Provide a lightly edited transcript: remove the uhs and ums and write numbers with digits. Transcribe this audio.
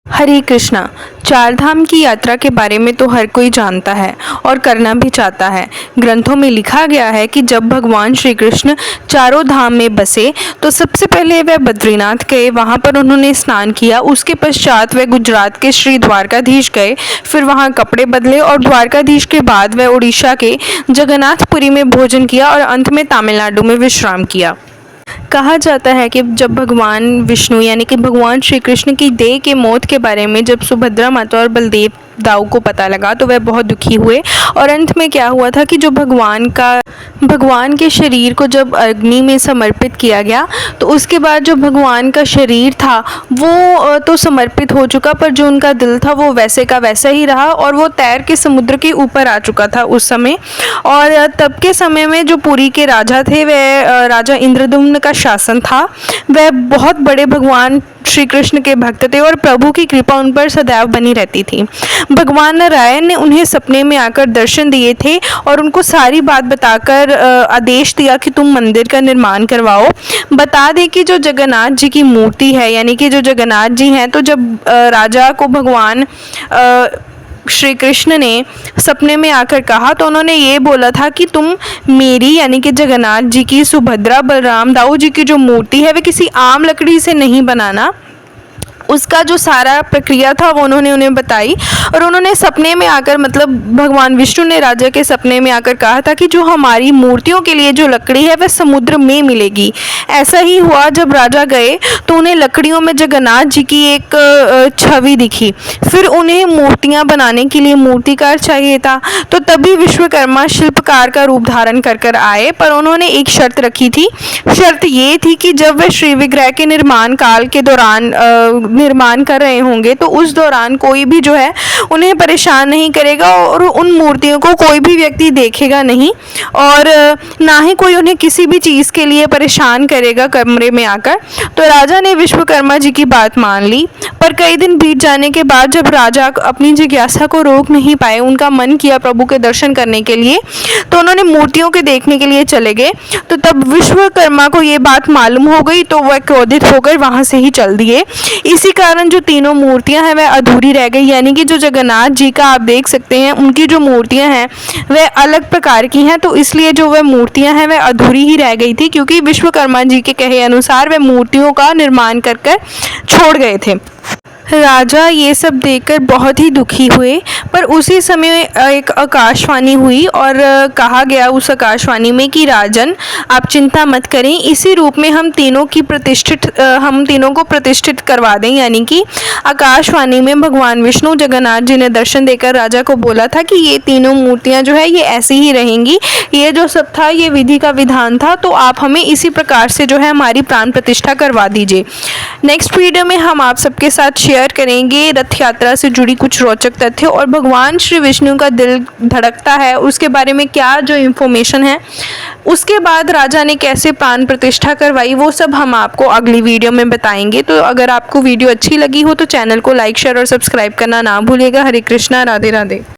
हरे कृष्णा। चार धाम की यात्रा के बारे में तो हर कोई जानता है और करना भी चाहता है। ग्रंथों में लिखा गया है कि जब भगवान श्री कृष्ण चारों धाम में बसे तो सबसे पहले वह बद्रीनाथ गए, वहां पर उन्होंने स्नान किया। उसके पश्चात वह गुजरात के श्री द्वारकाधीश गए, फिर वहां कपड़े बदले और द्वारकाधीश के बाद वह उड़ीसा के जगन्नाथपुरी में भोजन किया और अंत में तमिलनाडु में विश्राम किया। कहा जाता है कि जब भगवान विष्णु यानी कि भगवान श्री कृष्ण की देह के मौत के बारे में जब सुभद्रा माता और बलदेव दाऊ को पता लगा तो वह बहुत दुखी हुए और अंत में क्या हुआ था कि जो भगवान के शरीर को जब अग्नि में समर्पित किया गया तो उसके बाद जो भगवान का शरीर था वो तो समर्पित हो चुका, पर जो उनका दिल था वो वैसे का वैसा ही रहा और वो तैर के समुद्र के ऊपर आ चुका था उस समय। और तब के समय में जो पुरी के राजा थे वह राजा इंद्रदुम्न का शासन था। वह बहुत बड़े भगवान श्री कृष्ण के भक्त थे और प्रभु की कृपा उन पर सदैव बनी रहती थी। भगवान नारायण ने उन्हें सपने में आकर दर्शन दिए थे और उनको सारी बात बताकर आदेश दिया कि तुम मंदिर का निर्माण करवाओ। बता दें कि जो जगन्नाथ जी की मूर्ति है यानी कि जो जगन्नाथ जी हैं, तो जब राजा को भगवान श्री कृष्ण ने सपने में आकर कहा तो उन्होंने ये बोला था कि तुम मेरी यानी कि जगन्नाथ जी की, सुभद्रा बलराम दाऊ जी की जो मूर्ति है वह किसी आम लकड़ी से नहीं बनाना। उसका जो सारा प्रक्रिया था वो उन्होंने उन्हें बताई और उन्होंने सपने में आकर, मतलब भगवान विष्णु ने राजा के सपने में आकर कहा था कि जो हमारी मूर्तियों के लिए जो लकड़ी है वह समुद्र में मिलेगी। ऐसा ही हुआ। जब राजा गए तो उन्हें लकड़ियों में जगन्नाथ जी की एक छवि दिखी। फिर उन्हें मूर्तियां बनाने के लिए मूर्तिकार चाहिए था, तो तभी विश्वकर्मा शिल्पकार का रूप धारण कर कर आए, पर उन्होंने एक शर्त रखी थी। शर्त ये थी कि जब वह श्री विग्रह के निर्माण काल के दौरान निर्माण कर रहे होंगे तो उस दौरान कोई भी जो है उन्हें परेशान नहीं करेगा और उन मूर्तियों को कोई भी व्यक्ति देखेगा नहीं और ना ही कोई उन्हें किसी भी चीज़ के लिए परेशान करेगा कमरे में आकर। तो राजा ने विश्वकर्मा जी की बात मान ली, पर कई दिन बीत जाने के बाद जब राजा अपनी जिज्ञासा को रोक नहीं पाए, उनका मन किया प्रभु के दर्शन करने के लिए, तो उन्होंने मूर्तियों के देखने के लिए चले गए। तो तब विश्वकर्मा को ये बात मालूम हो गई तो वह क्रोधित होकर वहाँ से ही चल दिए। इसी कारण जो तीनों मूर्तियां हैं वह अधूरी रह गई, यानी कि जो जगन्नाथ जी का आप देख सकते हैं उनकी जो मूर्तियां हैं वह अलग प्रकार की हैं, तो इसलिए जो वह मूर्तियां हैं वह अधूरी ही रह गई थी, क्योंकि विश्वकर्मा जी के कहे अनुसार वह मूर्तियों का निर्माण कर कर छोड़ गए थे। राजा ये सब देखकर बहुत ही दुखी हुए, पर उसी समय एक आकाशवाणी हुई और कहा गया उस आकाशवाणी में कि राजन आप चिंता मत करें, इसी रूप में हम तीनों को प्रतिष्ठित करवा दें। यानी कि आकाशवाणी में भगवान विष्णु जगन्नाथ जी ने दर्शन देकर राजा को बोला था कि ये तीनों मूर्तियां जो है ये ऐसी ही रहेंगी, ये जो सब था ये विधि का विधान था, तो आप हमें इसी प्रकार से जो है हमारी प्राण प्रतिष्ठा करवा दीजिए। नेक्स्ट वीडियो में हम आप सबके साथ शेयर करेंगे रथ यात्रा से जुड़ी कुछ रोचक तथ्य और भगवान श्री विष्णु का दिल धड़कता है उसके बारे में क्या जो इन्फॉर्मेशन है, उसके बाद राजा ने कैसे प्राण प्रतिष्ठा करवाई, वो सब हम आपको अगली वीडियो में बताएंगे। तो अगर आपको वीडियो अच्छी लगी हो तो चैनल को लाइक शेयर और सब्सक्राइब करना ना भूलिएगा। हरे कृष्णा, राधे राधे।